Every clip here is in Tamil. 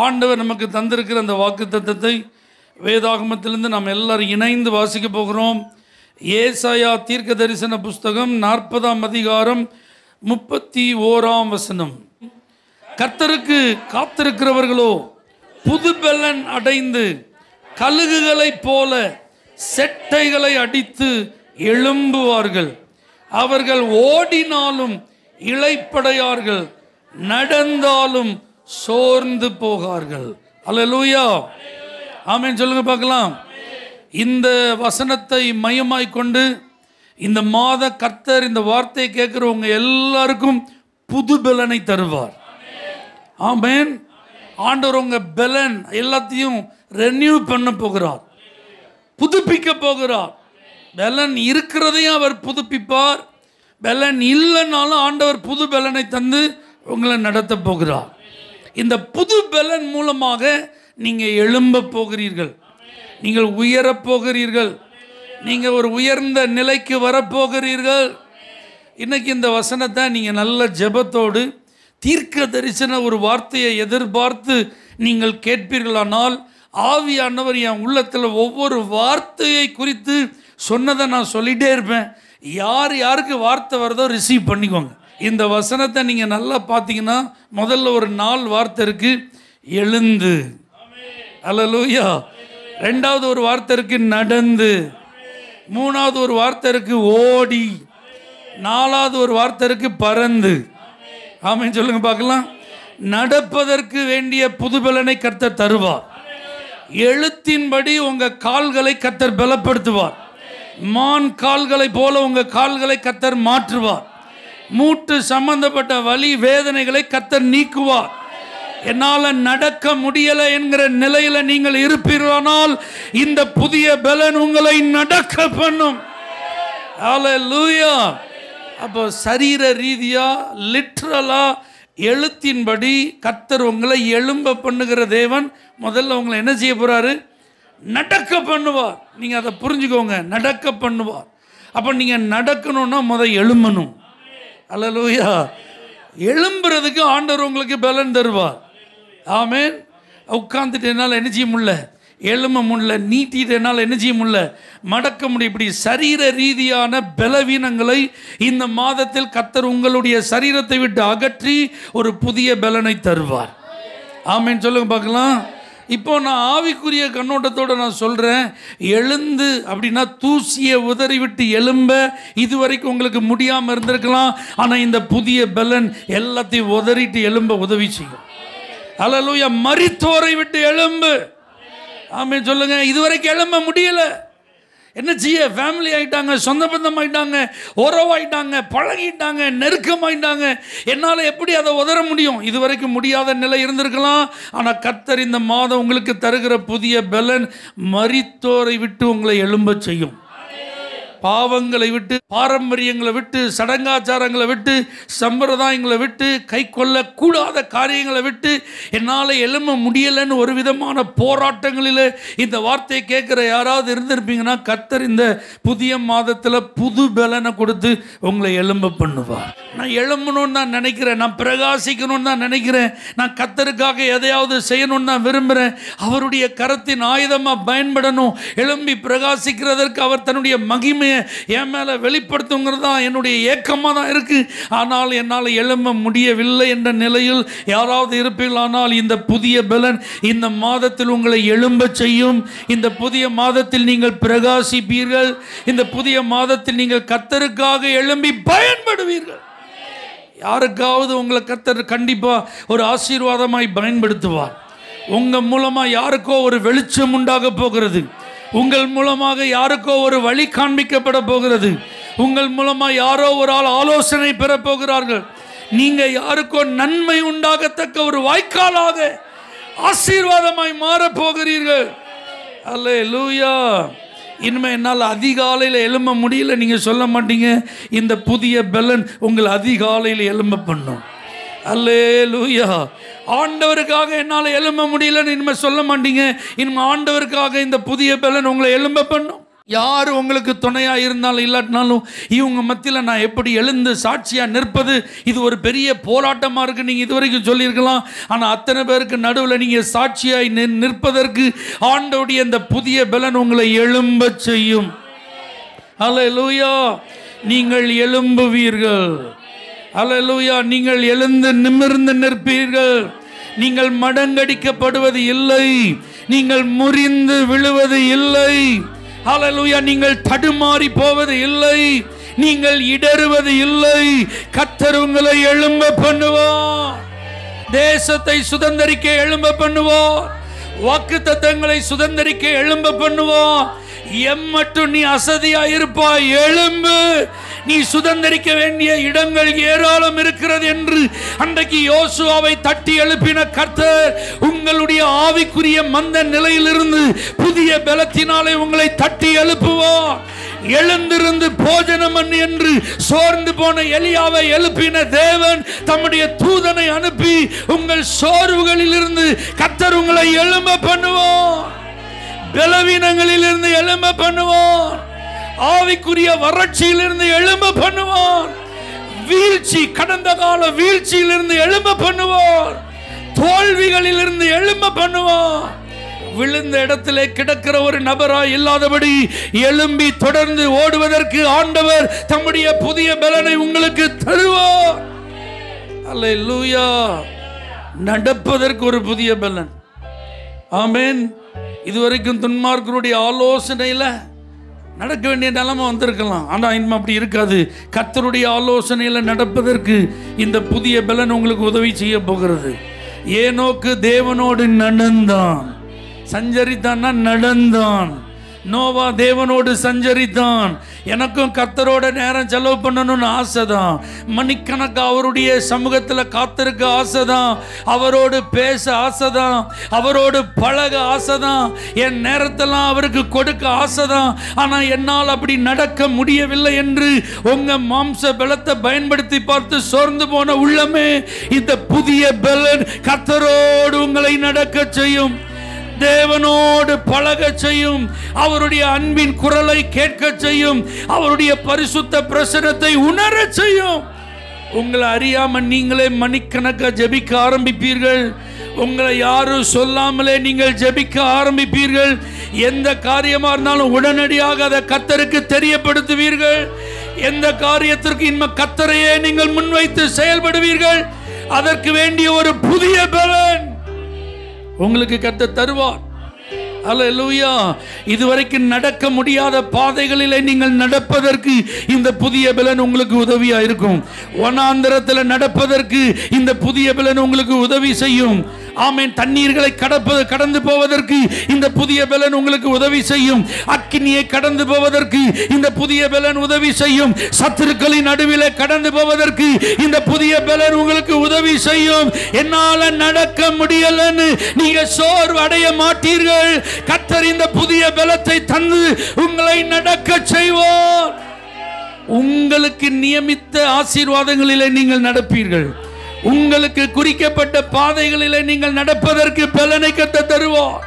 ஆண்டவர் நமக்கு தந்திருக்கிற அந்த வாக்குத்தத்தத்தை வேதாகமத்திலிருந்து நாம் எல்லாரும் இணைந்து வாசிக்க போகிறோம். ஏசாயா தீர்க்க தரிசன புஸ்தகம் 40ஆம் அதிகாரம் 31ஆம் வசனம். கர்த்தருக்கு காத்திருக்கிறவர்களோ புது பெலன் அடைந்து கழுகுகளைப் போல செட்டைகளை அடித்து எழும்புவார்கள். அவர்கள் ஓடினாலும் இளைப்படையார்கள், நடந்தாலும் சோர்ந்து போகார்கள். அல்லேலூயா, ஆமென் சொல்லுங்க பார்க்கலாம். இந்த வசனத்தை மையமாய் கொண்டு இந்த மாத கர்த்தர் இந்த வார்த்தையை கேட்கிறவங்க எல்லாருக்கும் புது பெலனை தருவார். ஆமென். ஆண்டவர் உங்க பெலன் எல்லாத்தையும் ரெனியூ பண்ண போகிறார், புதுப்பிக்க போகிறார். பெலன் இருக்கிறதையும் அவர் புதுப்பிப்பார். பெலன் இல்லைன்னாலும் ஆண்டவர் புது பெலனை தந்து உங்களை நடத்த போகிறார். இந்த புது பெலன் மூலமாக நீங்கள் எழும்ப போகிறீர்கள், நீங்கள் உயரப் போகிறீர்கள், நீங்கள் ஒரு உயர்ந்த நிலைக்கு வரப்போகிறீர்கள். இன்னைக்கு இந்த வசனத்தை நீங்கள் நல்ல ஜெபத்தோடு தீர்க்க தரிசன ஒரு வார்த்தையை எதிர்பார்த்து நீங்கள் கேட்பீர்களானால், ஆவியானவர் என் உள்ளத்தில் ஒவ்வொரு வார்த்தையை குறித்து சொன்னதை நான் சொல்லிகிட்டே இருப்பேன். யார் யாருக்கு வார்த்தை வருதோ ரிசீவ் பண்ணிக்கோங்க. இந்த வசனத்தை நீங்கள் நல்லா பார்த்தீங்கன்னா முதல்ல ஒரு 4 வார்த்தை இருக்குது, எழுந்து. அல்லேலூயா. 2வது ஒரு வார்த்தை இருக்குது, நடந்து. 3வது ஒரு வார்த்தை இருக்குது, ஓடி. 4வது ஒரு வார்த்தை இருக்குது, பறந்து. ஆமென் சொல்லுங்க பார்க்கலாம். நடப்பதற்கு வேண்டிய புது பலனை கர்த்தர் தருவார். எழுத்தின்படி உங்கள் கால்களை கர்த்தர் பலப்படுத்துவார். மான் கால்களை போல உங்கள் கால்களை கர்த்தர் மாற்றுவார். மூட்டு சம்பந்தப்பட்ட வலி வேதனைகளை கர்த்தர் நீக்குவார். என்னால் நடக்க முடியலை என்கிற நிலையில் நீங்கள் இருப்பீர்களானால் இந்த புதிய பலன் உங்களை நடக்க பண்ணும். அல்லேலூயா. அப்போ சரீர ரீதியா லிட்ரலா எழுத்தின்படி கர்த்தர் உங்களை எழும்ப பண்ணுகிற தேவன் முதல்ல உங்களை என்ன செய்ய போறாரு? நடக்க பண்ணுவார். நீங்கள் அதை புரிஞ்சுக்கோங்க, நடக்க பண்ணுவார். அப்போ நீங்கள் நடக்கணும்னா முதல் எழும்பணும். அல்லேலூயா. எழும்புறதுக்கு ஆண்டவர் உங்களுக்கு பலன் தருவார். ஆமென். உட்காந்துட்டு என்னால் என்ன செய்ய முடியல, எழும்ப முடியல, நீட்டிட்டு என்னால் என்ன செய்ய முடியல, மடக்க முடியும். இப்படி சரீர ரீதியான பலவீனங்களை இந்த மாதத்தில் கர்த்தர் உங்களுடைய சரீரத்தை விட்டு அகற்றி ஒரு புதிய பலனை தருவார். ஆமென் சொல்லுங்க பார்க்கலாம். இப்போ நான் ஆவிக்குரிய கண்ணோட்டத்தோடு நான் சொல்கிறேன். எழுந்து அப்படின்னா தூசியை உதறி விட்டு எழும்ப இதுவரைக்கும் உங்களுக்கு முடியாமல் இருந்திருக்கலாம். ஆனால் இந்த புதிய பலன் எல்லாத்தையும் உதறிட்டு எழும்ப உதவி செய்யும். அல்லேலூயா. மரித்தோரை விட்டு எழும்பு. ஆமென் சொல்லுங்க. இதுவரைக்கும் எழும்ப முடியலை, என்ன செய்ய? ஃபேமிலி ஆகிட்டாங்க, சொந்த பந்தம் ஆகிட்டாங்க, உறவாயிட்டாங்க, பழகிட்டாங்க, நெருக்கமாயிட்டாங்க. என்னால் எப்படி அதை உதற முடியும்? இதுவரைக்கும் முடியாத நிலை இருந்திருக்கலாம். ஆனால் கர்த்தர் இந்த மாதம் உங்களுக்கு தருகிற புதிய பலன் மரித்தோரை விட்டு உங்களை எழும்ப செய்யும். பாவங்களை விட்டு, பாரம்பரியங்களை விட்டு, சடங்காச்சாரங்களை விட்டு, சம்பிரதாயங்களை விட்டு, கை கொள்ளக்கூடாத காரியங்களை விட்டு என்னால் எழும்ப முடியலைன்னு ஒரு விதமான போராட்டங்களில் இந்த வார்த்தையை கேட்குற யாராவது இருந்திருப்பீங்கன்னா கர்த்தர் இந்த புதிய மாதத்தில் புது பலனை கொடுத்து உங்களை எழும்ப பண்ணுவார். நான் எழும்பணும்னு தான் நினைக்கிறேன், நான் பிரகாசிக்கணும்னு தான் நினைக்கிறேன், நான் கர்த்தருக்காக எதையாவது செய்யணும்னு தான் விரும்புகிறேன், அவருடைய கரத்தின் ஆயுதமாக பயன்படணும், எழும்பி பிரகாசிக்கிறதற்கு அவர் தன்னுடைய மகிமை என் மேல வெளிப்படுத்துங்கிறது தான் என்னுடைய ஏக்கமாக தான் இருக்கு. ஆனால் என்னால் எழும்ப முடியவில்லை என்ற நிலையில் யாராவது இருப்பீர்களானால் இந்த புதிய பலன் இந்த மாதத்தில் உங்களை எழும்ப செய்யும். இந்த புதிய மாதத்தில் நீங்கள் பிரகாசிப்பீர்கள். இந்த புதிய மாதத்தில் நீங்கள் கர்த்தருக்காக எழும்பி பயன்படுவீர்கள். யாருக்காவது உங்களை கர்த்தர் கண்டிப்பா ஒரு ஆசீர்வாதமாய் பயன்படுத்துவார். உங்க மூலமா யாருக்கோ ஒரு வெளிச்சம் உண்டாக போகிறது. உங்கள் மூலமாக யாருக்கோ ஒரு வழி காண்பிக்கப்பட போகிறது. உங்கள் மூலமாக யாரோ ஒரு ஆள் ஆலோசனை பெற போகிறார்கள். நீங்க யாருக்கோ நன்மை உண்டாகத்தக்க ஒரு வாய்க்காலாக ஆசீர்வாதமாய் மாற போகிறீர்கள். அல்லேலூயா. இனிமேல் என்னால் அதிகாலையில் எழும்ப முடியல நீங்கள் சொல்ல மாட்டீங்க. இந்த புதிய பலன் உங்கள் அதிகாலையில் எழும்ப பண்ணும். அல்லேலூயா. ஆண்டவருக்காக என்னால் எழும்ப முடியலன்னு இனிமேல் சொல்ல மாட்டீங்க. இனிமேல் ஆண்டவருக்காக இந்த புதிய பலன் உங்களை எழும்ப பண்ணும். யார் உங்களுக்கு துணையா இருந்தாலும் இல்லாட்டினாலும் இவங்க மத்தியில் நான் எப்படி எழுந்து சாட்சியா நிற்பது? இது ஒரு பெரிய போராட்டமா இருக்கு. நீங்க இதுவரைக்கும் சொல்லியிருக்கலாம். ஆனா அத்தனை பேருக்கு நடுவில் நீங்க சாட்சியாய் நிற்பதற்கு ஆண்டவருடைய இந்த புதிய பலன் உங்களை எழும்ப செய்யும். அல்லேலூயா. நீங்கள் எழும்புவீர்கள். அல்லேலூயா. நீங்கள் எழுந்து நிமிர்ந்து நிற்பீர்கள். நீங்கள் மடங்கடிக்கப்படுவது இல்லை. நீங்கள் முறிந்து விழுவது இல்லை. ஹல்லேலூயா. நீங்கள் தடுமாறி போவது இல்லை. நீங்கள் இடறுவது இல்லை. கர்த்தர் உங்களை எழும்ப பண்ணுவார். தேசத்தை சுதந்தரிக்க எழும்ப பண்ணுவார். வாக்குத்தத்தங்களை சுதந்தரிக்க எழும்ப பண்ணுவார். எம்மட்டும் நீ அசதியா இருப்பாய், எழும்பு. நீ சுதந்தரிக்க வேண்டிய இடங்கள் ஏராளம் இருக்கிறது என்று அன்றைக்கு யோசுவாவை தட்டி எழுப்பின கர்த்தர் உங்களுடைய ஆவிக்குரிய மந்த நிலையிலிருந்து புதிய பலத்தினாலே உங்களை தட்டி எழுப்புவார். எழுந்திருந்து போஜனம் என்று சோர்ந்து போன எலியாவை எழுப்பின தேவன் தம்முடைய தூதனை அனுப்பி உங்கள் சோர்வுகளில் இருந்து கர்த்தர் உங்களை எழும்ப பண்ணுவார். பலவீனங்களில் இருந்து எழும்ப பண்ணுவார். ஆவிக்குரிய வறட்சியிலிருந்து எழும்ப பண்ணுவார். வீழ்ச்சி, கடந்த கால வீழ்ச்சியிலிருந்து எழும்ப பண்ணுவார். தோல்விகளில் இருந்து எழும்ப பண்ணுவார். விழுந்த இடத்திலே கிடக்கிற ஒரு நபராய் இல்லாதபடி எழும்பி தொடர்ந்து ஓடுவதற்கு ஆண்டவர் தம்முடைய புதிய பலனை உங்களுக்கு தருவார். அல்லேலூயா. நடப்பதற்கு ஒரு புதிய பலன். ஆமென். இதுவரைக்கும் துன்மார்க்கருடைய ஆலோசனையில நடக்க வேண்டிய நிலைமை வந்திருக்கலாம். ஆனால் இனிமே அப்படி இருக்காது. கர்த்தருடைய ஆலோசனையில் நடப்பதற்கு இந்த புதிய பலன் உங்களுக்கு உதவி செய்ய போகிறது. ஏனோக்கு தேவனோடு நடந்தான். சஞ்சரித்தான்னா நடந்தான். நோவா தேவனோடு சஞ்சரித்தான். எனக்கும் கர்த்தரோட நேரம் செலவு பண்ணணும்னு ஆசைதான். மணிக்கணக்கா அவருடைய சமூகத்தில் காத்திருக்க ஆசைதான். அவரோடு பேச ஆசைதான். அவரோடு பழக ஆசைதான். என் நேரத்தெல்லாம் அவருக்கு கொடுக்க ஆசைதான். ஆனால் என்னால் அப்படி நடக்க முடியவில்லை என்று உங்க மாம்ச பலத்தை பயன்படுத்தி பார்த்து சோர்ந்து போன உள்ளமே, இந்த புதிய பலன் கர்த்தரோடு உங்களை நடக்க செய்யும். தேவனோடு பழக செய்யும். அவருடைய அன்பின் குரலை கேட்க செய்யும். அவருடைய பரிசுத்த பிரசன்னத்தை உணர செய்யும். உங்களை அறியாம நீங்களே மணிக்கணக்கா ஜெபிக்க ஆரம்பிப்பீர்கள். உங்களை யாரும் சொல்லாமலே நீங்கள் ஜெபிக்க ஆரம்பிப்பீர்கள். எந்த காரியமா இருந்தாலும் உடனடியாக அதை கர்த்தருக்கு தெரியப்படுத்துவீர்கள். எந்த காரியத்திற்கு இன்மை கர்த்தரையே நீங்கள் முன்வைத்து செயல்படுவீர்கள். அதற்கு வேண்டிய ஒரு புதிய பலன் உங்களுக்கு கர்த்தர் தருவார். அல்லேலூயா. இதுவரைக்கும் நடக்க முடியாத பாதைகளிலே நீங்கள் நடப்பதற்கு இந்த புதிய பலன் உங்களுக்கு உதவியா இருக்கும். வனாந்தரத்தில் நடப்பதற்கு இந்த புதிய பலன் உங்களுக்கு உதவி செய்யும். ஆமென். தண்ணீர்களை கடந்து போவதற்கு இந்த புதிய பலன் உங்களுக்கு உதவி செய்யும். அக்கினியை கடந்து போவதற்கு இந்த புதிய பலன் உதவி செய்யும். சத்துருக்களின் நடுவிலே கடந்து போவதற்கு இந்த புதிய பலன் உங்களுக்கு உதவி செய்யும். என்னால நடக்க முடியலன்னு நீங்க சோர்வு அடைய மாட்டீர்கள். கர்த்தர் இந்த புதிய பலத்தை தந்து உங்களை நடக்க செய்வார். உங்களுக்கு நியமித்த ஆசீர்வாதங்களிலே நீங்கள் நடப்பீர்கள். உங்களுக்கு குறிக்கப்பட்ட பாதைகளிலே நீங்கள் நடப்பதற்கு பலனை கர்த்தர் தருவார்.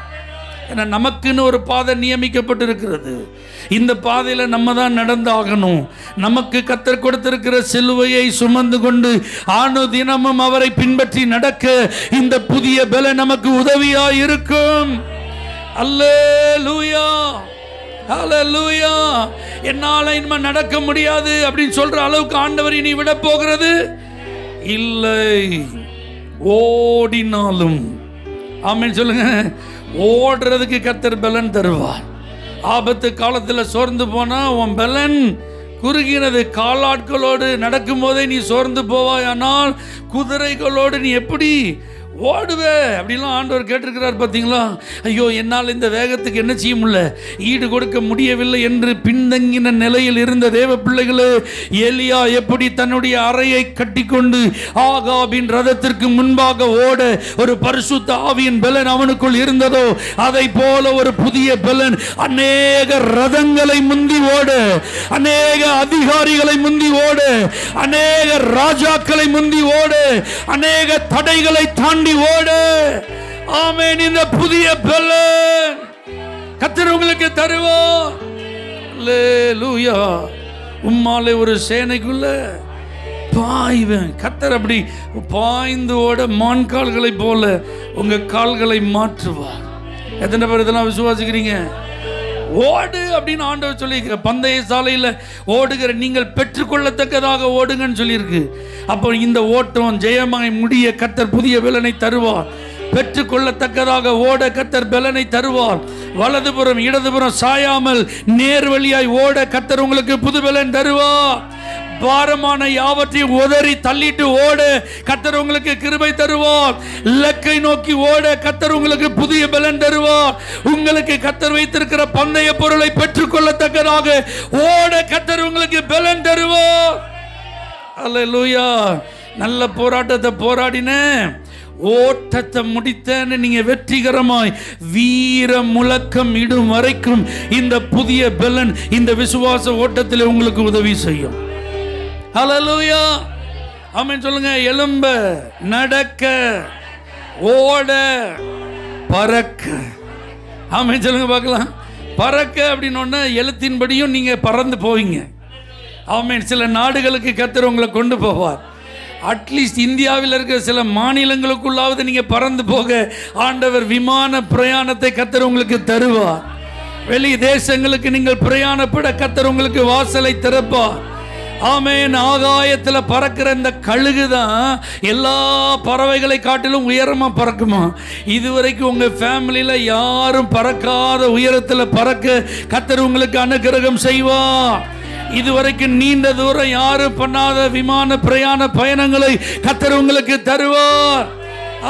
ஏன்னா நமக்குன்னு ஒரு பாதை நியமிக்கப்பட்டிருக்கிறது. இந்த பாதையில் நம்ம தான் நடந்தாகணும். நமக்கு கர்த்தர் கொடுத்திருக்கிற சிலுவையை சுமந்து கொண்டு தினமும் அவரை பின்பற்றி நடக்க இந்த புதிய பலன் நமக்கு உதவியா இருக்கும். அல்லேலூயா. ஹல்லேலூயா. என்னால இனிமே நடக்க முடியாது அப்படின்னு சொல்ற அளவுக்கு ஆண்டவர் இனி விட போகிறது இல்லை. ஓடினாலும் ஆமென் சொல்லுங்க. ஓடுறதுக்கு கர்த்தர் பலன் தருவார். ஆபத்து காலத்தில் சோர்ந்து போனா உன் பலன் குறுகினது. காலாட்களோடு நடக்கும் போதே நீ சோர்ந்து போவாய். ஆனால் குதிரைகளோடு நீ எப்படி ஓடுவே அப்படிலாம் ஆண்டவர் கேட்டிருக்கிறார். பார்த்தீங்களா? ஐயோ, என்னால் இந்த வேகத்துக்கு என்ன செய்ய முடியல, ஈடு கொடுக்க முடியவில்லை என்று பின்தங்கின நிலையில் இருந்த தேவ பிள்ளைகளே, எலியா எப்படி தன்னுடைய அறையை கட்டிக்கொண்டு ஆகாபின் ரதத்திற்கு முன்பாக ஓட ஒரு பரிசுத்த ஆவியின் பலன் அவனுக்குள் இருந்ததோ, அதை போல ஒரு புதிய பலன் அநேக ரதங்களை முந்தி ஓட, அநேக அதிகாரிகளை முந்தி ஓட, அநேக ராஜாக்களை முந்தி ஓட, அநேக தடைகளை தாண்டி ஓட. ஆமென். இந்த புதிய பலன் கர்த்தர் உங்களுக்கு தருவார். அல்லேலூயா. உம்மாலே ஒரு சேனைக்குள்ள பாய்வேன். கர்த்தர் அப்படி பாய்ந்து ஓட மான் கால்களை போல உங்க கால்களை மாற்றுவார். எத்தனை பேர் இதெல்லாம் விசுவாசிக்கிறீங்க? ஓடு அப்படின்னு ஆண்டவர் சொல்லி பந்தய சாலையில் ஓடுகிற நீங்கள் பெற்றுக்கொள்ளத்தக்கதாக ஓடுங்கன்னு சொல்லியிருக்கு. அப்போ இந்த ஓட்டம் ஜெயமாய் முடிய கர்த்தர் புதிய பலனை தருவார். பெற்றுக்கொள்ளத்தக்கதாக ஓட கர்த்தர் பலனை தருவார். வலதுபுறம் இடதுபுறம் சாயாமல் நேர் வழியாய் ஓட கர்த்தர் உங்களுக்கு புது பலன் தருவார். பாரமான யாவற்றையும் உதறி தள்ளிட்டு ஓட கர்த்தர் உங்களுக்கு கிருபை தருவார். இலக்கை நோக்கி ஓட கர்த்தர் உங்களுக்கு புதிய பலன் தருவார். உங்களுக்கு கர்த்தர் வைத்திருக்கிற பந்தய பொருளை பெற்றுக்கொள்ளத்தக்கதாக ஓட கர்த்தர் உங்களுக்கு பலன் தருவார். அல்லேலூயா. நல்ல போராட்டத்தை போராடினேன், ஓட்டத்தை முடித்தேன்னு நீங்க வெற்றிகரமாய் வீர முழக்கம் இடும் வரைக்கும் இந்த புதிய பலன் இந்த விசுவாச ஓட்டத்தில் உங்களுக்கு உதவி செய்யும். ஹல்லேலூயா. ஆமென் சொல்லுங்க. எழும்ப, நடக்க, ஓட, பறக்க. ஆமென் சொல்லுங்க பார்க்கலாம். பறக்க அப்படின்னு எழுத்தின்படியும் நீங்க பறந்து போவீங்க. ஆமென். சில நாடுகளுக்கு கர்த்தர் உங்களை கொண்டு போவார். அட்லீஸ்ட் இந்தியாவில் இருக்கிற சில மாநிலங்களுக்குள்ளாவது நீங்க பறந்து போக ஆண்டவர் விமான பிரயாணத்தை கர்த்தர் உங்களுக்கு தருவார். வெளி தேசங்களுக்கு நீங்கள் பிரயாணப்பட கர்த்தர் உங்களுக்கு வாசலை திறப்பார். ஆமென். ஆகாயத்தில் பறக்கிற இந்த கழுகு தான் எல்லா பறவைகளை காட்டிலும் உயரமா பறக்குமா. இதுவரைக்கும் உங்க ஃபேமிலியில யாரும் பறக்காத உயரத்தில் பறக்க கர்த்தர் உங்களுக்கு அனுகிரகம் செய்வார். இதுவரைக்கும் நீண்ட தூரம் யாரும் பண்ணாத விமான பிரயாண பயணங்களை கர்த்தர் உங்களுக்கு தருவார்.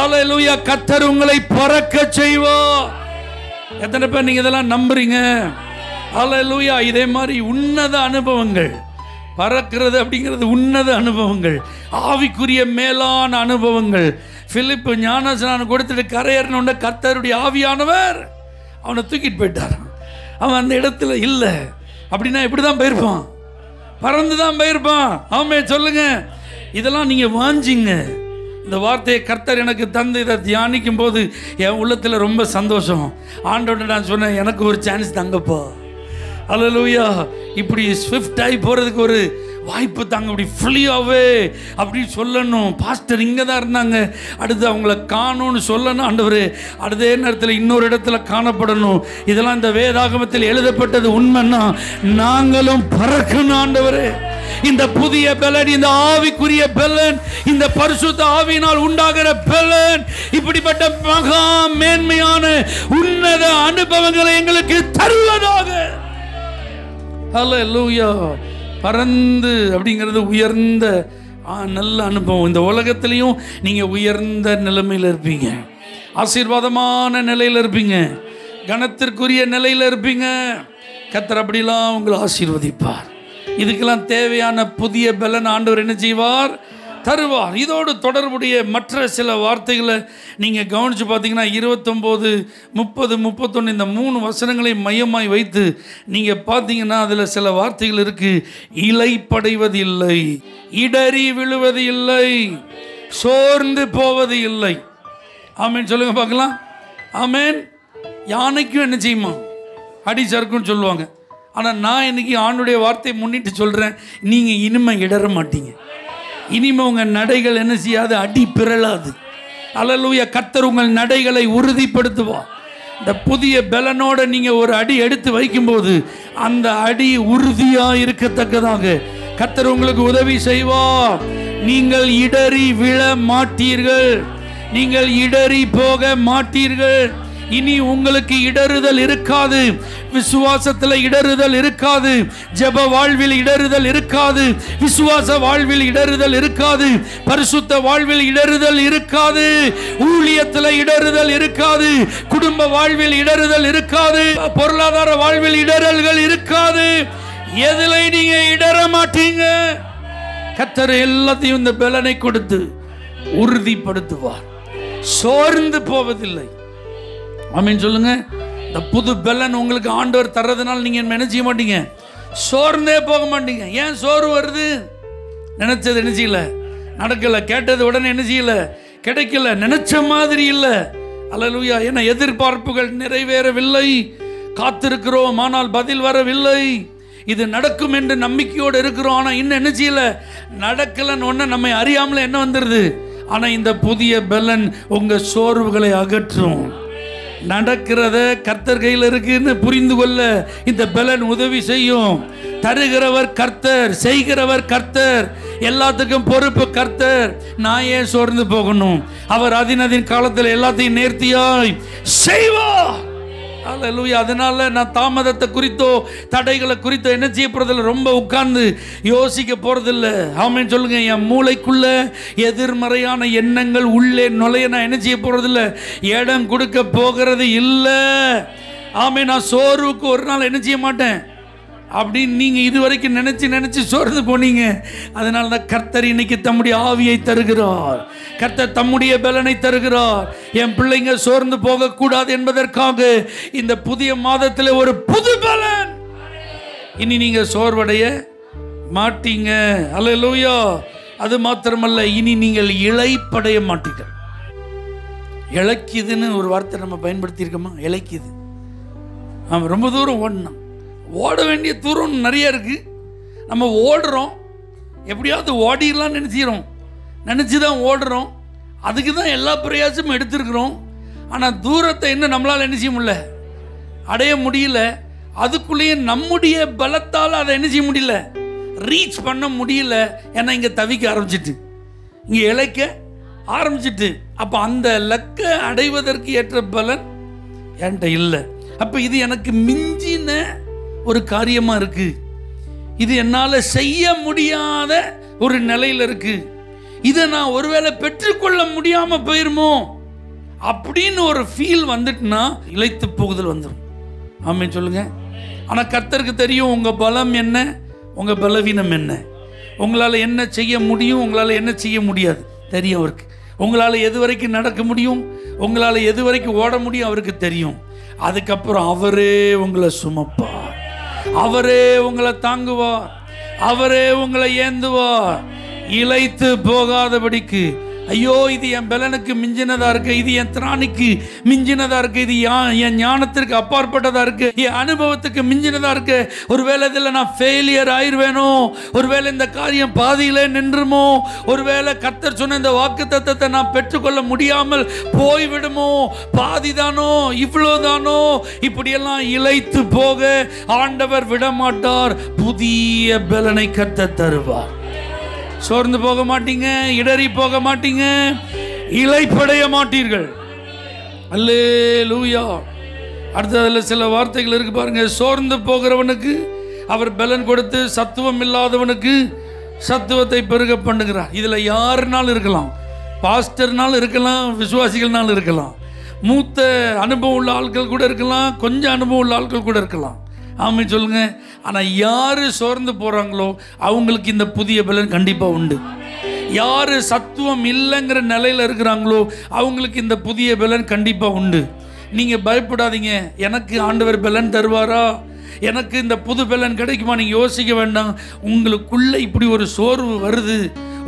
அல்லேலூயா. கர்த்தர் உங்களை பறக்க செய்வார். எத்தனை பேர் நீங்க இதெல்லாம் நம்புறீங்க? அல்லேலூயா. இதே மாதிரி உன்னத அனுபவங்கள், பறக்கிறது அப்படிங்கிறது உன்னத அனுபவங்கள், ஆவிக்குரிய மேலான அனுபவங்கள். பிலிப்பு ஞானஸ்நானம் கொடுத்துட்டு கரையேறின கர்த்தருடைய ஆவியானவர் அவனை தூக்கிட்டு போயிட்டார். அவன் அந்த இடத்துல இல்லை. அப்படின்னா இப்படிதான் போயிருப்பான், பறந்து தான் போயிருப்பான். ஆமென் சொல்லுங்க. இதெல்லாம் நீங்க வாஞ்சிங்க. இந்த வார்த்தையை கர்த்தர் எனக்கு தந்து இதை தியானிக்கும் போது என் உள்ளத்தில் ரொம்ப சந்தோஷம். ஆண்டவர்கிட்ட நான் சொன்னேன், எனக்கு ஒரு சான்ஸ் தாங்கப்பா. அல்லேலூயா. இப்படி ஸ்விஃப்ட் ஆகி போகிறதுக்கு ஒரு வாய்ப்பு தாங்க, அப்படி ஃப்ரீயாகவே அப்படி சொல்லணும். பாஸ்டர் இங்கே தான் இருந்தாங்க, அடுத்து அவங்கள காணும்னு சொல்லணும். ஆண்டவர் அதே நேரத்தில் இன்னொரு இடத்துல காணப்படணும். இதெல்லாம் இந்த வேதாகமத்தில் எழுதப்பட்டது உண்மைன்னா நாங்களும் பறக்கணும். ஆண்டவரே, இந்த புதிய பலன், இந்த ஆவிக்குரிய பலன், இந்த பரிசுத்த ஆவியினால் உண்டாகிற பலன், இப்படிப்பட்ட மகா மேன்மையான உன்னத அனுபவங்களை எங்களுக்கு தருவதாக. ஹல்லேலூயா. பறந்து அப்படிங்கிறது உயர்ந்த நல்ல அனுபவம். இந்த உலகத்திலையும் நீங்கள் உயர்ந்த நிலைமையில் இருப்பீங்க, ஆசீர்வாதமான நிலையில் இருப்பீங்க, கனத்திற்குரிய நிலையில் இருப்பீங்க. கர்த்தர் அப்படிலாம் உங்களை ஆசீர்வதிப்பார். இதுக்கெல்லாம் தேவையான புதிய பலன் ஆண்டவர் என்ன செய்வார்? தருவார். இதோடு தொடர்புடைய மற்ற சில வார்த்தைகளை நீங்கள் கவனித்து பார்த்தீங்கன்னா 29, 30, 31 இந்த 3 வசனங்களை மையமாய் வைத்து நீங்கள் பார்த்தீங்கன்னா அதில் சில வார்த்தைகள் இருக்குது. இலைப்படைவது இல்லை, இடறி விழுவது இல்லை, சோர்ந்து போவது இல்லை. ஆமேன் சொல்லுங்க பார்க்கலாம். ஆமேன். யானைக்கும் என்ன செய்யுமா? அடி சறுக்குன்னு சொல்லுவாங்க. ஆனால் நான் இன்னைக்கு ஆண்டுடைய வார்த்தையை முன்னிட்டு சொல்கிறேன், நீங்கள் இனிமே இடற மாட்டீங்க. இனிமே உங்கள் நடைகள் என்ன செய்யாது? அடி பிறளாது. அல்லேலூயா. கர்த்தர் உங்கள் நடைகளை உறுதிப்படுத்துவார். இந்த புதிய பலனோட நீங்கள் ஒரு அடி எடுத்து வைக்கும்போது அந்த அடி உறுதியாக இருக்கத்தக்கதாக கர்த்தர் உங்களுக்கு உதவி செய்வார். நீங்கள் இடறி விழ மாட்டீர்கள், நீங்கள் இடறி போக மாட்டீர்கள். இனி உங்களுக்கு இடறுதல் இருக்காது, விசுவாசத்தில் இடறுதல் இருக்காது, ஜெப வாழ்வில் இடறுதல் இருக்காது, விசுவாச வாழ்வில் இடறுதல் இருக்காது, பரிசுத்த வாழ்வில் இடறுதல் இருக்காது, ஊழியத்தில் இடறுதல் இருக்காது, குடும்ப வாழ்வில் இடறுதல் இருக்காது, பொருளாதார வாழ்வில் இடறல்கள் இருக்காது. எதிலே நீங்க இடற மாட்டீங்க. கர்த்தர் எல்லாத்தையும் இந்த பலனை கொடுத்து உறுதிப்படுத்துவார். சோர்ந்து போவதில்லை. ஆமீன் சொல்லுங்க. இந்த புது பலன் உங்களுக்கு ஆண்டவர் தர்றதுனால நீங்க என்ன செய்ய மாட்டீங்க? சோர்ந்தே போக மாட்டீங்க. ஏன் சோர்வு வருது? நினைச்சது என்ன செய்யல, நடக்கல. கேட்டது உடனே என்ன செய்யல, கிடைக்கல. நினைச்ச மாதிரி இல்லை. அல்லேலூயா. ஏன்னா எதிர்பார்ப்புகள் நிறைவேறவில்லை. காத்திருக்கிறோம், ஆனால் பதில் வரவில்லை. இது நடக்கும் என்று நம்பிக்கையோடு இருக்கிறோம். ஆனால் இன்னும் என்ன செய்யல, நடக்கலன்னு ஒன்று நம்மை அறியாமல என்ன வந்துடுது. ஆனால் இந்த புதிய பலன் உங்கள் சோர்வுகளை அகற்றும். நடக்கிறத கர்த்தர் கையில் இருக்குன்னு புரிந்து கொள்ள இந்த பலன் உதவி செய்யும். தருகிறவர் கர்த்தர், செய்கிறவர் கர்த்தர், எல்லாத்துக்கும் பொறுப்பு கர்த்தர். நான் ஏன் சோர்ந்து போகணும்? அவர் அதின் காலத்தில் எல்லாத்தையும் நேர்த்தியாய் செய்வார். அல்லேலூயா. அதனால நான் தாமதத்தை குறித்தோ தடைகளை குறித்தோ என்ன செய்ய போறதில்லை, ரொம்ப உட்கார்ந்து யோசிக்க போறதில்லை. ஆமென் சொல்லுங்க. என் மூளைக்குள்ள எதிர்மறையான எண்ணங்கள் உள்ளே நுழைய நான் என்ன செய்ய போறதில்லை, இடம் கொடுக்க போகிறது இல்லை. ஆமென். நான் சோர்வுக்கு ஒரு நாள் என்ன செய்ய மாட்டேன் அப்படின்னு நீங்க இதுவரைக்கும் நினைச்சு சோர்ந்து போனீங்க. அதனால தான் கர்த்தர் இன்னைக்கு தம்முடைய ஆவியை தருகிறார். கர்த்தர் தம்முடைய பலனை தருகிறார். என் பிள்ளைங்க சோர்ந்து போக கூடாது என்பதற்காக இந்த புதிய மாதத்தில் ஒரு புது பலன். இனி நீங்க சோர்வடைய மாட்டீங்க. அல்லேலூயா. அது மாத்திரமல்ல, இனி நீங்கள் இளைப்படைய மாட்டீர்கள். இளைக்குதுன்னு ஒரு வார்த்தை நம்ம பயன்படுத்தி இருக்கோமா? இளைக்குது. ஆமாம், ரொம்ப தூரம் ஓடணும். ஓட வேண்டிய தூரம் நிறைய இருக்கு. நம்ம ஓடுறோம், எப்படியாவது ஓடிடலாம்னு நினச்சி தான் ஓடுறோம். அதுக்கு தான் எல்லா பிரயாசமும் எடுத்துருக்குறோம். ஆனால் தூரத்தை இன்னும் நம்மளால் என்ன செய்ய முடியல, அடைய முடியல. அதுக்குள்ளேயே நம்முடைய பலத்தால் அதை என்ன செய்ய முடியல, ரீச் பண்ண முடியல. ஏன்னா இங்கே தவிக்க ஆரம்பிச்சிட்டு, இங்கே இழைக்க ஆரம்பிச்சிட்டு. அப்போ அந்த லக்கை அடைவதற்கு ஏற்ற பலன் என்கிட்ட இல்லை. அப்போ இது எனக்கு மிஞ்சின ஒரு காரியமாக இருக்கு. இது என்னால் செய்ய முடியாத ஒரு நிலையில் இருக்கு. இதை நான் ஒருவேளை பெற்றுக்கொள்ள முடியாமல் போயிருமோ அப்படின்னு ஒரு ஃபீல் வந்துட்டுனா இளைத்து போகுதல் வந்துடும். ஆமென் சொல்லுங்க. ஆனால் கர்த்தருக்கு தெரியும் உங்கள் பலம் என்ன, உங்கள் பலவீனம் என்ன, உங்களால் என்ன செய்ய முடியும், உங்களால் என்ன செய்ய முடியாது தெரியும் அவருக்கு. உங்களால் எது வரைக்கும் நடக்க முடியும், உங்களால் எது வரைக்கும் ஓட முடியும் அவருக்கு தெரியும். அதுக்கப்புறம் அவரே உங்களை சுமப்பார், அவரே உங்களை தாங்குவார், அவரே உங்களை ஏந்துவார். இளைத்து போகாதபடிக்கு, ஐயோ இது என் பலனுக்கு மிஞ்சினதா இருக்கு, இது என் திராணிக்கு மிஞ்சினதா இருக்கு, இது என் ஞானத்திற்கு அப்பாற்பட்டதா இருக்கு, என் அனுபவத்துக்கு மிஞ்சினதா இருக்கு, ஒருவேளை இதில் நான் ஃபெயிலியர் ஆயிடுவேனோ, ஒருவேளை இந்த காரியம் பாதியிலே நின்றுமோ, ஒருவேளை கர்த்தர் சொன்ன இந்த வாக்குத்தத்தத்தை நான் பெற்றுக்கொள்ள முடியாமல் போய்விடுமோ, பாதிதானோ இவ்வளோதானோ, இப்படியெல்லாம் இளைத்து போக ஆண்டவர் விடமாட்டார். புதிய பலனை கர்த்தர் தருவார். சோர்ந்து போக மாட்டீங்க, இடறி போக மாட்டீங்க, இளைப்படைய மாட்டீர்கள். அல்லேலூயா. அடுத்ததுல சில வார்த்தைகள் இருக்கு பாருங்க. சோர்ந்து போகிறவனுக்கு அவர் பலன் கொடுத்து சத்துவம் இல்லாதவனுக்கு சத்துவத்தை பெருக பண்ணுகிறார். இதுல யாருனாலும் இருக்கலாம், பாஸ்டர்னாலும் இருக்கலாம், விசுவாசிகள்னாலும் இருக்கலாம், மூத்த அனுபவம் உள்ள ஆட்கள் கூட இருக்கலாம், கொஞ்சம் அனுபவம் உள்ள ஆட்கள் கூட இருக்கலாம். ஆமென் சொல்லுங்க. ஆனால் யார் சோர்ந்து போகிறாங்களோ அவங்களுக்கு இந்த புதிய பலன் கண்டிப்பாக உண்டு. யார் சத்துவம் இல்லைங்கிற நிலையில் இருக்கிறாங்களோ அவங்களுக்கு இந்த புதிய பலன் கண்டிப்பாக உண்டு. நீங்கள் பயப்படாதீங்க. எனக்கு ஆண்டவர் பலன் தருவாரா, எனக்கு இந்த புது பலன் கிடைக்குமா, நீங்கள் யோசிக்க வேண்டாம். உங்களுக்குள்ளே இப்படி ஒரு சோர்வு வருது,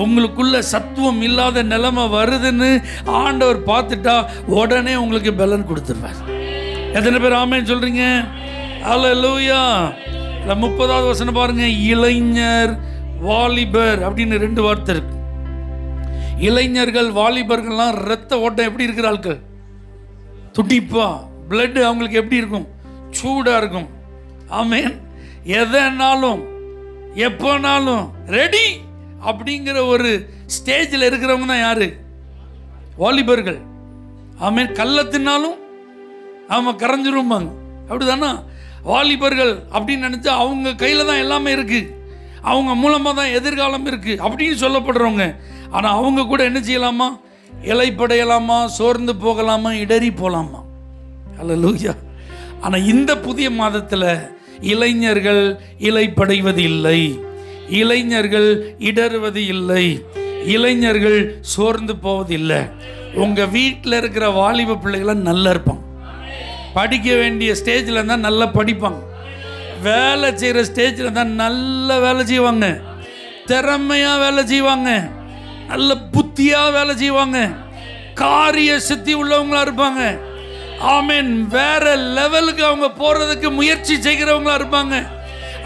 உங்களுக்குள்ள சத்துவம் இல்லாத நிலைமை வருதுன்னு ஆண்டவர் பார்த்துட்டா உடனே உங்களுக்கு பலன் கொடுத்துருவார். எத்தனை பேர் ஆமென் சொல்கிறீங்க? அல்லேலூயா. 30வது வசனம் பாருங்க. இளைஞர் வாலிபர் அப்படின்னு 2 வார்த்தை இருக்கு. இளைஞர்கள் வாலிபர்கள்லாம் ரத்த ஓட்டம் எப்படி இருக்கிற ஆட்கள், துடிப்பா, பிளட் அவங்களுக்கு எப்படி இருக்கும், சூடா இருக்கும். ஆமென். எதனாலும் எப்போனாலும் ரெடி அப்படிங்கிற ஒரு ஸ்டேஜில் இருக்கிறவங்க தான் யாரு? வாலிபர்கள். ஆமென். கள்ளத்தினாலும் ஆமாம் கரைஞ்சிருவாங்க, அப்படிதானா? வாலிபர்கள் அப்படின்னு நினச்சா அவங்க கையில் தான் எல்லாமே இருக்குது, அவங்க மூலமாக தான் எதிர்காலம் இருக்குது அப்படின்னு சொல்லப்படுறவங்க. ஆனால் அவங்க கூட என்ன செய்யலாமா? இளைப்படையலாமா, சோர்ந்து போகலாமா, இடறி போகலாமா? அல்லேலூயா. ஆனால் இந்த புதிய மாதத்தில் இளைஞர்கள் இளைப்படைவது இல்லை, இளைஞர்கள் இடறுவது இல்லை, இளைஞர்கள் சோர்ந்து போவதில்லை. உங்கள் வீட்டில் இருக்கிற வாலிப பிள்ளைகளாம் நல்லா இருப்பாங்க, படிக்க வேண்டிய ஸ்டேஜில் இருந்தால் நல்லா படிப்பாங்க, வேலை செய்கிற ஸ்டேஜில் தான் நல்ல வேலை செய்வாங்க, திறமையாக வேலை செய்வாங்க, நல்ல புத்தியாக வேலை செய்வாங்க, காரிய சித்தி உள்ளவங்களா இருப்பாங்க. ஆமென். வேற லெவலுக்கு அவங்க போகிறதுக்கு முயற்சி செய்கிறவங்களா இருப்பாங்க.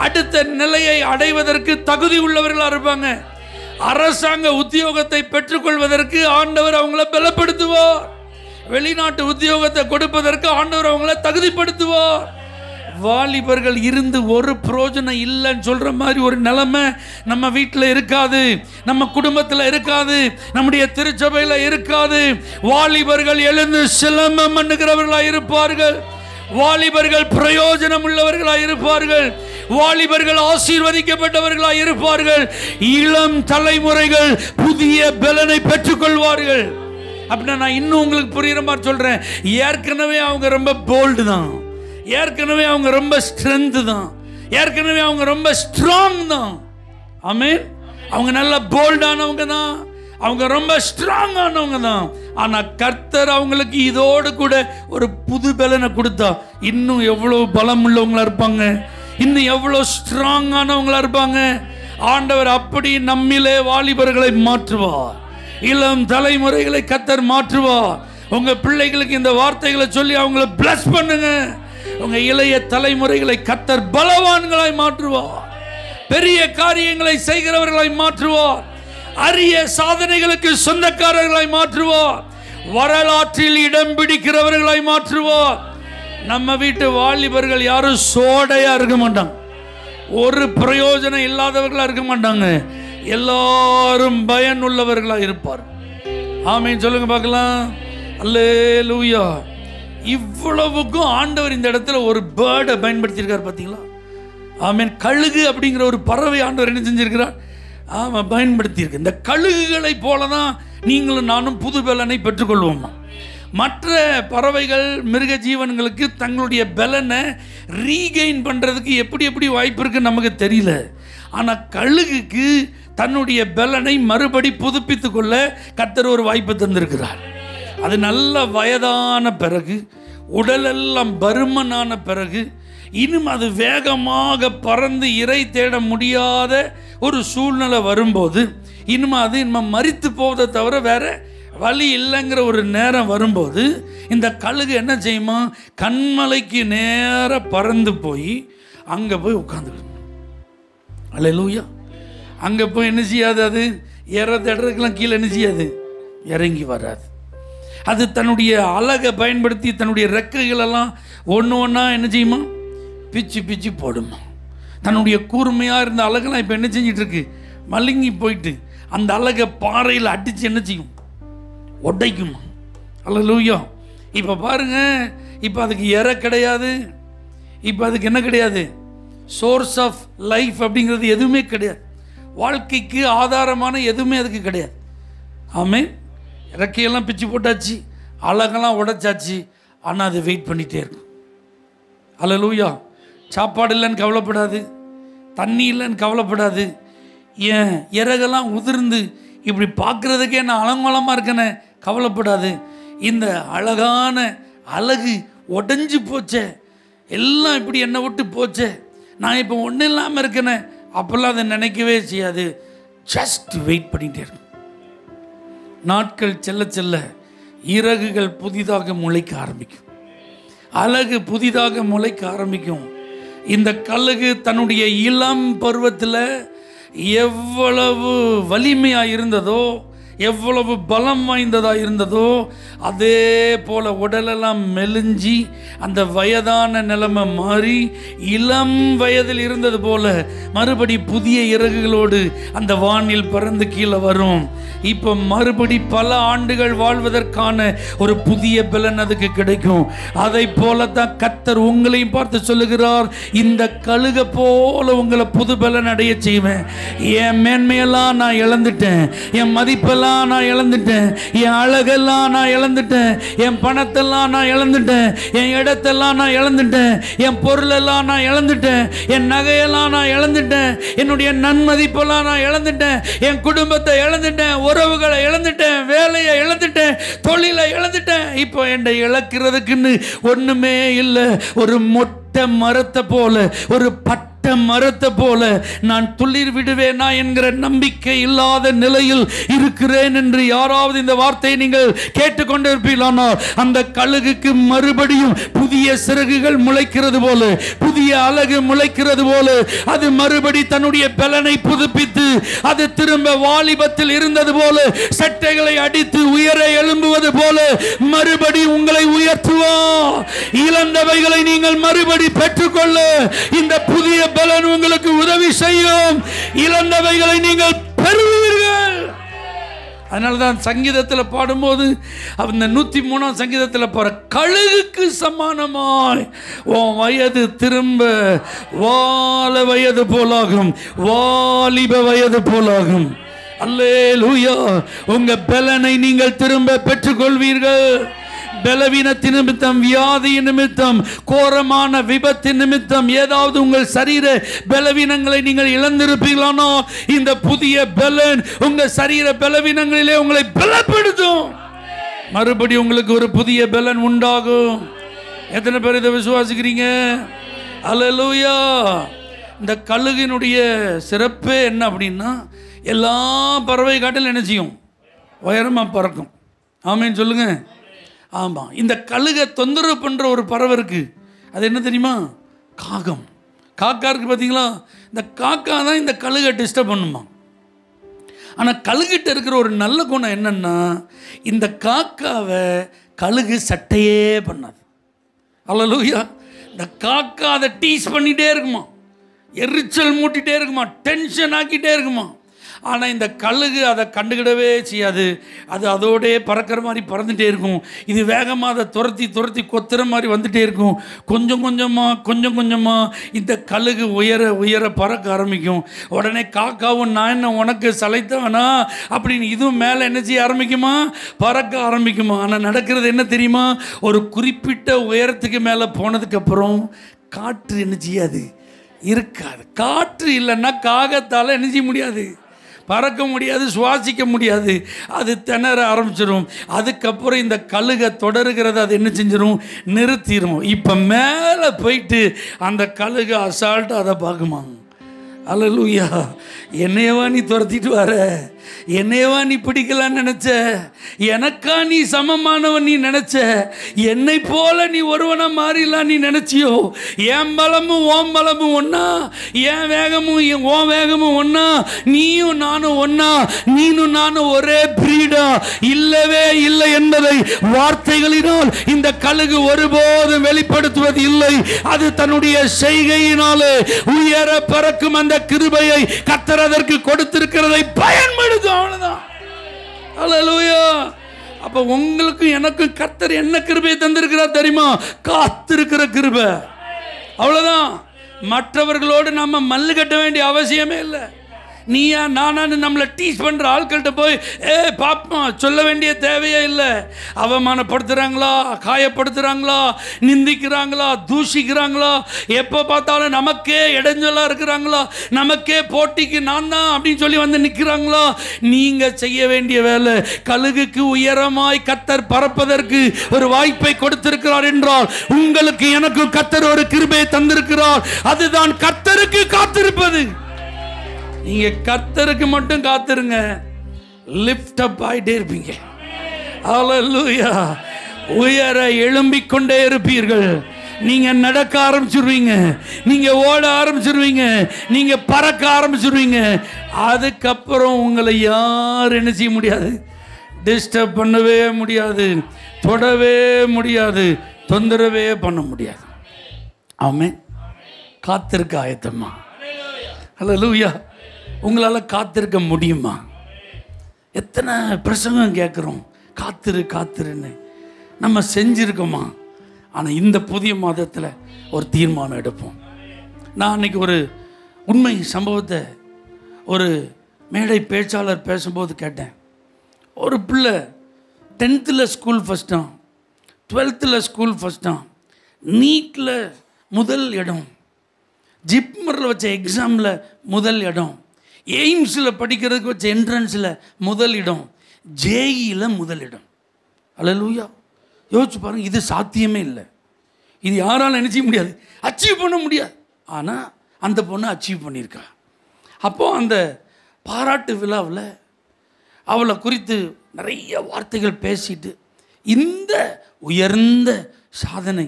அடுத்த நிலையை அடைவதற்கு தகுதி உள்ளவர்களாக இருப்பாங்க. அரசாங்க உத்தியோகத்தை பெற்றுக்கொள்வதற்கு ஆண்டவர் அவங்கள பலப்படுத்துவார். வெளிநாட்டு உத்தியோகத்தை கொடுப்பதற்கு ஆண்டவர் அவங்கள தகுதிப்படுத்துவார். வாலிபர்கள் இருந்து ஒரு பிரயோஜனம் இல்லைன்னு சொல்ற மாதிரி ஒரு நிலைமை நம்ம வீட்டில் இருக்காது, நம்ம குடும்பத்தில் இருக்காது, நம்முடைய திருச்சபையில் இருக்காது. வாலிபர்கள் எழுந்து சிலம்பம் பண்ணுகிறவர்களாக இருப்பார்கள். வாலிபர்கள் பிரயோஜனம் உள்ளவர்களாக இருப்பார்கள். வாலிபர்கள் ஆசீர்வதிக்கப்பட்டவர்களாக இருப்பார்கள். இளம் தலைமுறைகள் புதிய பலனை பெற்றுக்கொள்வார்கள். அப்படின்னா நான் இன்னும் உங்களுக்கு புரியுற மாதிரி சொல்றேன். ஏற்கனவே அவங்க ரொம்ப போல்டு தான், ஏற்கனவே அவங்க ரொம்ப ஸ்ட்ரென்த் தான், ஏற்கனவே அவங்க ரொம்ப ஸ்ட்ராங் தான். ஆமென். அவங்க நல்ல போல்டானவங்க தான், அவங்க ரொம்ப ஸ்ட்ராங் ஆனவங்க தான். ஆனா கர்த்தர் அவங்களுக்கு இதோடு கூட ஒரு புது பலனை கொடுத்தா இன்னும் எவ்வளவு பலம் உள்ளவங்களா இருப்பாங்க, இன்னும் எவ்வளவு ஸ்ட்ராங் ஆனவங்களா இருப்பாங்க. ஆண்டவர் அப்படி நம்மிலே வாலிபர்களை மாற்றுவார், இளம் தலைமுறைகளை கர்த்தர் மாற்றுவார். உங்க பிள்ளைகளுக்கு இந்த வார்த்தைகளை சொல்லி அவங்களை பிளஸ் பண்ணுங்க. உங்க இளைய தலைமுறைகளை கர்த்தர் பலவான்களாய் மாற்றுவார், பெரிய காரியங்களை செய்கிறவர்களாய் மாற்றுவார், அரிய சாதனைகளுக்கு சொந்தக்காரர்களாய் மாற்றுவார், வரலாற்றில் இடம் பிடிக்கிறவர்களாய் மாற்றுவார். நம்ம வீட்டு வாலிபர்கள் யாரும் சோடையா இருக்க மாட்டாங்க, ஒரு பிரயோஜனம் இல்லாதவர்களா இருக்க மாட்டாங்க, எல்லாரும் பயனுள்ளவர்களா இருப்பார். ஆமென் சொல்லுங்க பார்க்கலாம். அல்லேலூயா. இவ்வளவுக்கும் ஆண்டவர் இந்த இடத்துல ஒரு பேர்டை பயன்படுத்தியிருக்கார் பார்த்தீங்களா? ஆமென். கழுகு அப்படிங்கிற ஒரு பறவை ஆண்டவர் என்ன செஞ்சிருக்கிறார்? ஆமாம், பயன்படுத்தியிருக்கு. இந்த கழுகுகளை போல தான் நீங்களும் நானும் புது பலனை பெற்றுக்கொள்வோம். மற்ற பறவைகள் மிருக ஜீவன்களுக்கு தங்களுடைய பலனை ரீகெயின் பண்ணுறதுக்கு எப்படி எப்படி வாய்ப்பு இருக்குன்னு நமக்கு தெரியல. ஆனால் கழுகுக்கு தன்னுடைய பலனை மறுபடி புதுப்பித்து கொள்ள கர்த்தர் ஒரு வாய்ப்பு தந்திருக்கிறார். அது நல்ல வயதான பிறகு, உடலெல்லாம் பருமனான பிறகு, இன்னும் அது வேகமாக பறந்து இறை தேட முடியாத ஒரு சூழ்நிலை வரும்போது, இன்னும் மரித்து போவதை தவிர வேற வழி இல்லைங்கிற ஒரு நேரம் வரும்போது இந்த கழுகு என்ன செய்யுமா? கண்மலைக்கு நேர பறந்து போய் அங்கே போய் உட்காந்துக்கணும். அல்லேலூயா. அங்கே போய் என்ன செய்யாது? அது ஏறதெல்லாம் கீழே என்ன செய்யாது? இறங்கி வராது. அது தன்னுடைய அழகை பயன்படுத்தி தன்னுடைய ரெக்கைகளெல்லாம் ஒன்று ஒன்றா என்ன செய்யுமா? பிச்சு பிச்சு போடுமா. தன்னுடைய கூர்மையாக இருந்த அழகெல்லாம் இப்போ என்ன செஞ்சிட்டு இருக்கு? மழுங்கி போயிட்டு அந்த அழகை பாறையில் அடித்து என்ன செய்யும்? உடைக்குமா. அல்லேலூயா. இப்போ பாருங்க, இப்போ அதுக்கு இறை கிடையாது, இப்போ அதுக்கு என்ன கிடையாது? சோர்ஸ் ஆஃப் லைஃப் அப்படிங்கிறது எதுவுமே கிடையாது. வாழ்க்கைக்கு ஆதாரமான எதுவுமே அதுக்கு கிடையாது. ஆமென். இறக்கையெல்லாம் பிச்சு போட்டாச்சு, அழகெல்லாம் உடைச்சாச்சு, ஆனால் அது வெயிட் பண்ணிகிட்டே இருக்கும். அல்லேலூயா. சாப்பாடு இல்லைன்னு கவலைப்படாது, தண்ணி இல்லைன்னு கவலைப்படாது, ஏன் இறகெல்லாம் உதிர்ந்து இப்படி பார்க்குறதுக்கே நான் அலங்கோலமாக இருக்கேன்னு கவலைப்படாது. இந்த அழகான அழகு உடஞ்சி போச்சே, எல்லாம் இப்படி என்னை விட்டு போச்சே, நான் இப்போ ஒன்றும் இல்லாமல் இருக்கேன்னு அப்போல்லாம் அதை நினைக்கவே செய்யாது. ஜஸ்ட் வெயிட் பண்ணிகிட்டே இருக்கும். நாட்கள் செல்ல செல்ல இறகுகள் புதிதாக முளைக்க ஆரம்பிக்கும், அழகு புதிதாக முளைக்க ஆரம்பிக்கும். இந்த கழுகு தன்னுடைய இளம் பருவத்தில் எவ்வளவு வலிமையாக இருந்ததோ, எவ்வளவு பலம் வாய்ந்ததாக இருந்ததோ, அதே போல் உடலெல்லாம் மெலிஞ்சி அந்த வயதான நிலைமை மாறி இளம் வயதில் இருந்தது போல மறுபடி புதிய இறகுகளோடு அந்த வானில் பறந்து கீழே வரும். இப்போ மறுபடி பல ஆண்டுகள் வாழ்வதற்கான ஒரு புதிய பலன் அதுக்கு கிடைக்கும். அதை போலத்தான் கர்த்தர் உங்களையும் பார்த்து சொல்லுகிறார், இந்த கழுகை போல உங்களை புது பலன் அடைய செய்வேன். என் மேன்மையெல்லாம் நான் இழந்துட்டேன், என் மதிப்பெல்லாம் நான் இழந்துட்டேன், என் அழகெல்லாம் நான் இழந்துட்டேன், என் பணத்தெல்லாம் நான் இழந்துட்டேன், என் இடத்தெல்லாம் நான் இழந்துட்டேன், என் பொருளெல்லாம் நான் இழந்துட்டேன், என் நகையெல்லாம் நான் இழந்துட்டேன், என்னுடைய நன்மதிப்பெல்லாம் நான் இழந்துட்டேன், என் குடும்பத்தை இழந்துட்டேன், உறவுகளை இழந்துட்டேன், வேலையை இழந்துட்டேன், தொழிலை இழந்துட்டேன். இப்போ என்னை இழக்கிறதுக்குன்னு ஒண்ணுமே இல்லை. ஒரு மொட்டை மரத்தை போல, ஒரு பட்டை மரத்தை போல நான் துளிர் விடுவேனா என்கிற நம்பிக்கை இல்லாத நிலையில் இருக்கிறேன் என்று யாராவது இந்த வார்த்தையை நீங்கள் கேட்டுக்கொண்டிருப்பீர்களானால், அந்த கழுகுக்கு மறுபடியும் புதிய சிறகுகள் முளைக்கிறது போல, புதிய அழகு முளைக்கிறது போல, அது மறுபடி தன்னுடைய பலனை புதுப்பித்து அது திரும்ப வாலிபத்தில் இருந்தது போல, சட்டைகளை அடித்து உயர எழும்புவது போல மறுபடி உங்களை உயர்த்துவா. இழந்தவைகளை நீங்கள் மறுபடி பெற்றுக்கொள்ள இந்த புதிய பலன் உங்களுக்கு உதவி செய்யும். இழந்தவைகளை நீங்கள் பெறுவீர்கள். அதனாலதான் சங்கீதத்தில் பாடும்போது அந்த 103ஆம் சங்கீதத்தில் பாரு, கழுகுக்கு சமானமாய் உன் வயது திரும்ப வால வயது போலாகும், வாலிப வயது போலாகும். அல்லேலூயா. உங்க பலனை நீங்கள் திரும்ப பெற்றுக்கொள்வீர்கள். பலவீனத்தின் நிமித்தம், வியாதியின் நிமித்தம், கோரமான விபத்தின் நிமித்தம் ஏதாவது உங்கள் சரீர பலவீனங்களை நீங்கள் இழந்திருப்பீர்களானோ, இந்த புதிய பலன் உங்க சரீர பலவீனங்களிலே உங்களை பலப்படுத்தும். மறுபடியும் உங்களுக்கு ஒரு புதிய பலன் உண்டாகும். எத்தனை பேர் இதை விசுவாசிக்கிறீங்க? அல்லேலூயா. இந்த கழுகினுடைய சிறப்பே என்ன அப்படின்னா, எல்லா பறவை காட்டிலும் என்ன செய்யும்? உயரமாக பறக்கும். ஆமேன்னு சொல்லுங்க. ஆமாம். இந்த கழுகை தொந்தரவு பண்ணுற ஒரு பறவை இருக்குது. அது என்ன தெரியுமா? காகம். காக்கா இருக்குது பார்த்தீங்களா? இந்த காக்கா தான் இந்த கழுகை டிஸ்டர்ப் பண்ணுமா. ஆனால் கழுகிட்ட இருக்கிற ஒரு நல்ல குணம் என்னென்னா, இந்த காக்காவை கழுகு சட்டையே பண்ணாது. அல்லேலூயா. இந்த காக்கா அதை டீஸ் பண்ணிகிட்டே இருக்குமா, எரிச்சல் மூட்டிகிட்டே இருக்குமா, டென்ஷன் ஆக்கிட்டே இருக்குமா. ஆனால் இந்த கழுகு அதை கண்டுக்கிடவே செய்யாது. அது அதோடே பறக்கிற மாதிரி பறந்துகிட்டே இருக்கும். இது வேகமாக அதை துரத்தி துரத்தி கொத்துற மாதிரி வந்துகிட்டே இருக்கும். கொஞ்சம் கொஞ்சமாக இந்த கழுகு உயர உயர பறக்க ஆரம்பிக்கும். உடனே காக்காவும், நான் என்ன உனக்கு சளைத்தவனா அப்படின்னு இதுவும் மேலே என்ன செய்ய ஆரம்பிக்குமா? பறக்க ஆரம்பிக்குமா. ஆனால் நடக்கிறது என்ன தெரியுமா? ஒரு குறிப்பிட்ட உயரத்துக்கு மேலே போனதுக்கப்புறம் காற்று என்ன செய்யாது? இருக்காது. காற்று இல்லைன்னா காகத்தால் என்ன செய்ய முடியாது? பறக்க முடியாது, சுவாசிக்க முடியாது. அது திணற ஆரம்பிச்சிடும். அதுக்கப்புறம் இந்த கழுகை தொடருகிறது அது என்ன செஞ்சிடும்? நிறுத்திடும். இப்போ மேலே போயிட்டு அந்த கழுகை அசால்ட்டாக அதை பார்க்குமா. அல்லேலூயா. என்னையவா நீ துரத்திட்டு வர? என்னையவா நீ பிடிக்கலான்னு நினச்ச? எனக்கா நீ சமமானவன் நீ நினச்ச? என்னை போல நீ ஒருவனா மாறிடலாம் நீ நினச்சியோ? என் பலமும் ஓம் பலமும் ஒன்றா, என் வேகமும் ஓம் வேகமும் ஒன்றா, நீயும் நானும் ஒன்றா, நீனும் நானும் ஒரே பிரீடா? இல்லவே இல்லை என்பதை வார்த்தைகளினால் இந்த கழுகு ஒருபோதும் வெளிப்படுத்துவது இல்லை. அது தன்னுடைய செய்கையினாலே உயர பறக்கும் அந்த கிருபையை கர்த்தர் அதற்கு கொடுத்திருக்கிறதை பயன்படுத்தும். அவ்வளவுதான். அல்லேலூயா. அப்ப உங்களுக்கு எனக்கு கர்த்தர் என்ன கிருபையை தந்திருக்கிறார் தெரியுமா? காத்திருக்கிற கிருபை. அவ்வளவுதான். மற்றவர்களோடு நம்ம மல்லு கட்ட வேண்டிய அவசியமே இல்லை. நீயா நானான்னு நம்மளை டீஸ் பண்ணுற ஆட்கள்கிட்ட போய் பாப்பா சொல்ல வேண்டிய தேவையே இல்லை. அவமானப்படுத்துகிறாங்களா, காயப்படுத்துகிறாங்களா, நிந்திக்கிறாங்களா, தூஷிக்கிறாங்களா, எப்போ பார்த்தாலும் நமக்கே இடைஞ்சலாக இருக்கிறாங்களா, நமக்கே போட்டிக்கு நான் தான் அப்படின்னு சொல்லி வந்து நிற்கிறாங்களா? நீங்கள் செய்ய வேண்டிய வேலை, கழுகுக்கு உயரமாய் கர்த்தர் பறப்பதற்கு ஒரு வாய்ப்பை கொடுத்திருக்கிறார் என்றால், உங்களுக்கு எனக்கு கர்த்தர் ஒரு கிருபையை தந்திருக்கிறார். அதுதான் கர்த்தருக்கு காத்திருப்பது. நீங்க கர்த்தருக்கு மட்டும் காத்திருங்க, லிஃப்ட் அப் ஆயிட்டே இருப்பீங்க. அல்லேலூயா. உயர எழும்பிக் கொண்டே இருப்பீர்கள். நீங்க நடக்க ஆரம்பிச்சிருவீங்க, நீங்க ஓட ஆரம்பிச்சிருவீங்க, நீங்க பறக்க ஆரம்பிச்சிருவீங்க. அதுக்கப்புறம் உங்களை யார் என்ன செய்ய முடியாது? டிஸ்டர்ப் பண்ணவே முடியாது, தொடவே முடியாது, தொந்தரவே பண்ண முடியாது. ஆமென். காத்திருக்க ஆயத்தமா? அல்லேலூயா. உங்களால் காத்திருக்க முடியுமா? எத்தனை பிரசங்கம் கேட்குறோம், காத்திருன்னு நம்ம செஞ்சுருக்கோமா? ஆனால் இந்த புதிய மாதத்தில் ஒரு தீர்மானம் எடுப்போம். நான் அன்றைக்கி ஒரு உண்மை சம்பவத்தை ஒரு மேடை பேச்சாளர் பேசும்போது கேட்டேன். ஒரு பிள்ளை 10th ஸ்கூல் ஃபஸ்ட்டான், 12th ஸ்கூல் ஃபஸ்ட்டான், நீட்டில் முதல் இடம், ஜிப்மரில் வச்ச எக்ஸாமில் முதல் இடம், எய்ம்ஸில் படிக்கிறதுக்கு வச்ச என்ட்ரன்ஸில் முதல் இடம், ஜேஇயில் முதல் இடம். அல்லேலூயா. யோசிச்சு பாருங்கள். இது சாத்தியமே இல்லை. இது யாராலும் நினைச்ச முடியாது, அச்சீவ் பண்ண முடியாது. ஆனால் அந்த பொண்ணு அச்சீவ் பண்ணியிருக்கா. அப்போது அந்த பாராட்டு விழாவில் அவளை குறித்து நிறைய வார்த்தைகள் பேசிட்டு, இந்த உயர்ந்த சாதனை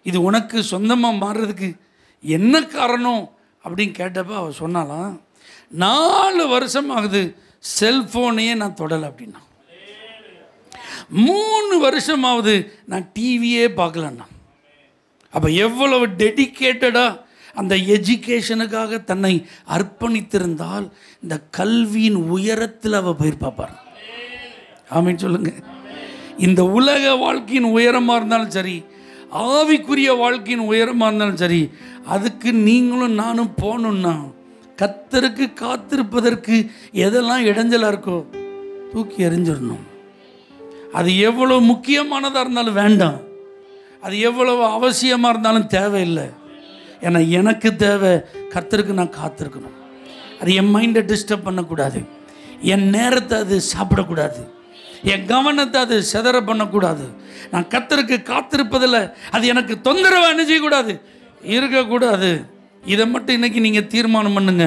இது உனக்கு சொந்தமாக மாறுறதுக்கு என்ன காரணம் அப்படின்னு கேட்டப்போ அவள் சொன்னாலாம், 4 வருஷம் ஆகுது செல்ஃபோனையே நான் தொடலை அப்படின்னா, 3 வருஷமாவது நான் டிவியே பார்க்கலன்னா. அப்போ எவ்வளவு டெடிக்கேட்டடாக அந்த எஜுகேஷனுக்காக தன்னை அர்ப்பணித்திருந்தால் இந்த கல்வியின் உயரத்தில் அவள் போயிருப்பாப்பார். ஆமீன் சொல்லுங்க. இந்த உலக வாழ்க்கையின் உயரமாக இருந்தாலும் சரி, ஆவிக்குரிய வாழ்க்கையின் உயரமாக இருந்தாலும் சரி, அதுக்கு நீங்களும் நானும் போகணுன்னா கர்த்தருக்கு காத்திருப்பதற்கு எதெல்லாம் இடைஞ்சலாக இருக்கோ தூக்கி எறிஞ்சிடணும். அது எவ்வளோ முக்கியமானதாக இருந்தாலும் வேண்டாம், அது எவ்வளவு அவசியமாக இருந்தாலும் தேவையில்லை. ஏன்னா எனக்கு தேவை கர்த்தருக்கு நான் காத்திருக்கணும். அது என் மைண்டை டிஸ்டர்ப் பண்ணக்கூடாது, என் நேரத்தை அது சாப்பிடக்கூடாது, என் கவனத்தை அது சிதற பண்ணக்கூடாது. நான் கர்த்தருக்கு காத்திருப்பதில் அது எனக்கு தொந்தரவு என்ன செய்யக்கூடாது, இருக்கக்கூடாது. இதை மட்டும் இன்றைக்கி நீங்கள் தீர்மானம் பண்ணுங்க.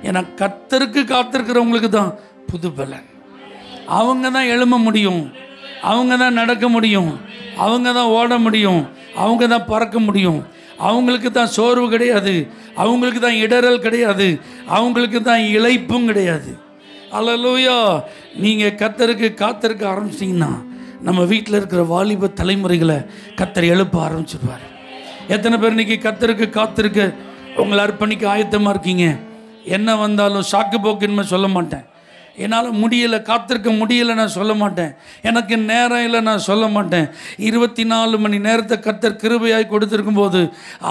ஏன்னா கர்த்தருக்கு காத்திருக்கிறவங்களுக்கு தான் புது பலன். அவங்க தான் எழும்ப முடியும், அவங்க தான் நடக்க முடியும், அவங்க தான் ஓட முடியும், அவங்க தான் பறக்க முடியும். அவங்களுக்கு தான் சோர்வு கிடையாது, அவங்களுக்கு தான் இடறல் கிடையாது, அவங்களுக்கு தான் இளைப்பும் கிடையாது. அல்லேலூயா. நீங்கள் கர்த்தருக்கு காத்திருக்க ஆரம்பிச்சிட்டிங்கன்னா நம்ம வீட்டில் இருக்கிற வாலிப தலைமுறைகளை கர்த்தர் எழுப்ப ஆரம்பிச்சிடுவார். எத்தனை பேர் இன்றைக்கி கர்த்தருக்கு காத்திருக்க உங்களை அர்ப்பணிக்க ஆயத்தமாக இருக்கீங்க? என்ன வந்தாலும் சாக்கு போக்குன்னு சொல்ல மாட்டேன், என்னால் முடியலை, காத்திருக்க முடியலை நான் சொல்ல மாட்டேன், எனக்கு நேரம் இல்லை நான் சொல்ல மாட்டேன். 24 மணி நேரத்தை கர்த்தர் கிருபையாய் கொடுத்துருக்கும் போது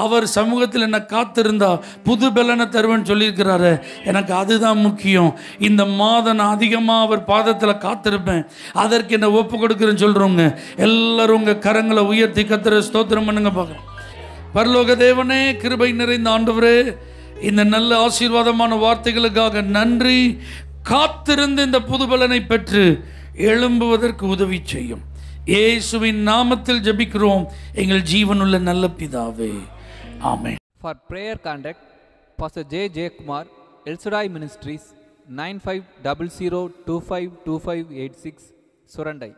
அவர் சமூகத்தில் என்னை காத்திருந்தா புது பலனை தருவேன்னு சொல்லியிருக்கிறாரு. எனக்கு அதுதான் முக்கியம். இந்த மாதம் நான் அதிகமாக அவர் பாதத்தில் காத்திருப்பேன், அதற்கு என்னை ஒப்பு கொடுக்குறேன்னு சொல்கிறவங்க எல்லோரும் உங்கள் கரங்களை உயர்த்தி கர்த்தரை ஸ்தோத்திரம் பண்ணுங்க பார்க்குறேன். பரலோக தேவனே, கிருபை நிறைந்த ஆண்டவரே, இந்த நல்ல ஆசீர்வாதமான வார்த்தைகளுக்காக நன்றி. காத்திருந்து இந்த புது பலனை பெற்று எழும்புவதற்கு உதவி செய்யும். இயேசுவின் நாமத்தில் ஜெபிக்கிறோம் எங்கள் ஜீவனுள்ள நல்ல பிதாவே, ஆமென். For prayer contact Pastor J. Kumar, El Shaddai Ministries, 9500252586, Surandai.